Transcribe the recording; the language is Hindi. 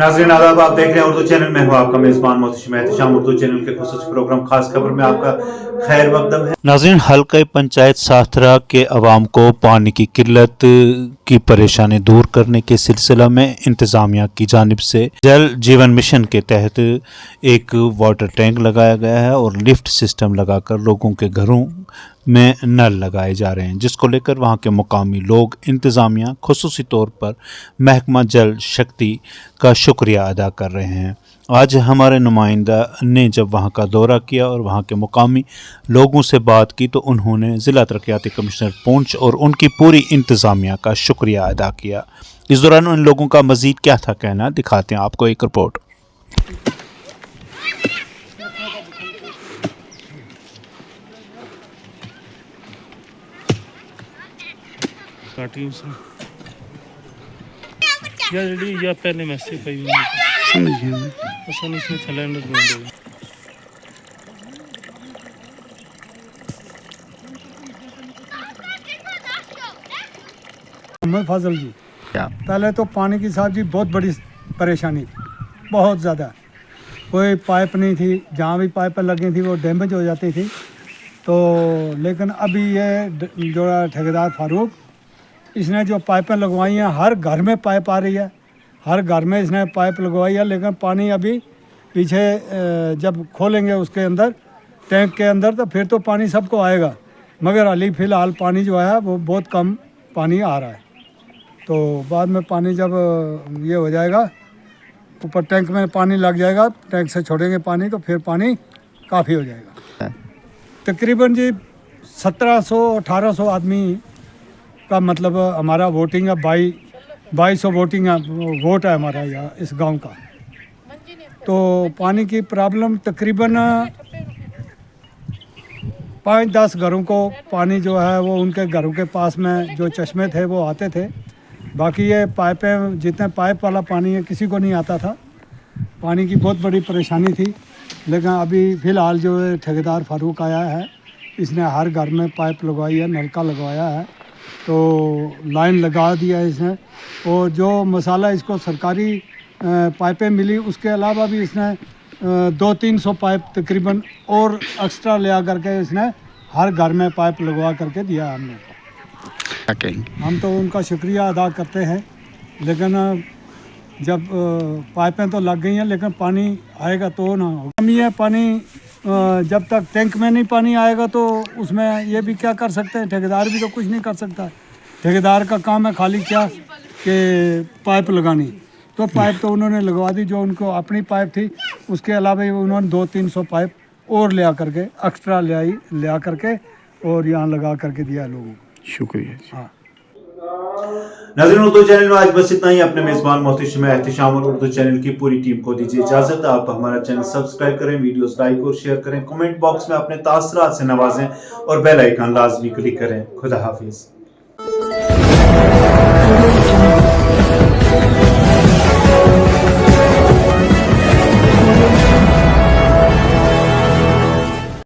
नाज़रीन आदाब, आप देख रहे हैं उर्दू चैनल में हूँ आपका मेज़बान मोहतशिम एहतिशाम। उर्दू चैनल के खुसूसी प्रोग्राम खास खबर में आपका खैर मकदम है। नाज़रीन, हल्का पंचायत साथरा के अवाम को पानी की किल्लत की परेशानी दूर करने के सिलसिला में इंतज़ामिया की जानिब से जल जीवन मिशन के तहत एक वाटर टैंक लगाया गया है और लिफ्ट सिस्टम लगाकर लोगों के घरों में नल लगाए जा रहे हैं, जिसको लेकर वहाँ के मुकामी लोग इंतज़ामिया खुसूसी तौर पर महकमा जल शक्ति का शुक्रिया अदा कर रहे हैं। आज हमारे नुमाइंदा ने जब वहाँ का दौरा किया और वहाँ के मुकामी लोगों से बात की तो उन्होंने ज़िला तरक्याती कमिश्नर पूंछ और उनकी पूरी इंतज़ामिया का शुक्रिया अदा किया। इस दौरान उन लोगों का मज़ीद क्या था कहना, दिखाते हैं आपको एक रिपोर्ट। या पहले मैसेज कही समझ गया मैं। असल इसमें सिलेंडर बंद हो गया। मोहम्मद फाजल जी, पहले तो पानी की साहब जी बहुत बड़ी परेशानी थी, बहुत ज़्यादा। कोई पाइप नहीं थी, जहाँ भी पाइपें लगी थी वो डैमेज हो जाती थी। तो लेकिन अभी ये जो ठेकेदार फारूक, इसने जो पाइपें लगवाई हैं, हर घर में पाइप आ रही है, हर घर में इसने पाइप लगवाई है। लेकिन पानी अभी पीछे जब खोलेंगे उसके अंदर टैंक के अंदर तो फिर तो पानी सबको आएगा, मगर अभी फ़िलहाल पानी जो है वो बहुत कम पानी आ रहा है। तो बाद में पानी जब ये हो जाएगा, ऊपर टैंक में पानी लग जाएगा, टैंक से छोड़ेंगे पानी तो फिर पानी काफ़ी हो जाएगा। तकरीबन जी 1700-1800 आदमी का मतलब हमारा वोटिंग है, 2200 वोटिंग है, वोट है हमारा यहाँ इस गांव का। तो पानी की प्रॉब्लम तकरीबन 5-10 घरों को पानी जो है वो उनके घरों के पास में जो चश्मे थे वो आते थे। बाकी ये पाइपें, जितने पाइप वाला पानी है किसी को नहीं आता था। पानी की बहुत बड़ी परेशानी थी। लेकिन अभी फ़िलहाल जो ठेकेदार फारूक आया है, इसने हर घर में पाइप लगवाई है, नलका लगवाया है, तो लाइन लगा दिया है इसने। और जो मसाला इसको सरकारी पाइपें मिली, उसके अलावा भी इसने 200-300 पाइप तकरीबन और एक्स्ट्रा ले आ करके इसने हर घर में पाइप लगवा करके दिया हमने। हम तो उनका शुक्रिया अदा करते हैं। लेकिन जब पाइपें तो लग गई हैं, लेकिन पानी आएगा तो ना होगा। कमी है पानी, जब तक टैंक में नहीं पानी आएगा तो उसमें ये भी क्या कर सकते हैं, ठेकेदार भी तो कुछ नहीं कर सकता। ठेकेदार का काम है खाली क्या कि पाइप लगानी। तो पाइप तो उन्होंने लगवा दी, जो उनको अपनी पाइप थी। उसके अलावा उन्होंने 200-300 पाइप और ले आ करके एक्स्ट्रा ले आ करके और यहाँ लगा करके दिया लोगों को। शुक्रिया। हाँ नाज़रीन, उर्दू चैनल में आज बस इतना ही। अपने मेज़बान मोहतशिम एहतिशाम और उर्दू चैनल की पूरी टीम को दीजिए इजाज़त। आप हमारा चैनल सब्सक्राइब करें, वीडियोस लाइक और शेयर करें, कमेंट बॉक्स में अपने तासरात से नवाजें और बेल आइकन लाजमी क्लिक करें। खुदा हाफिज़।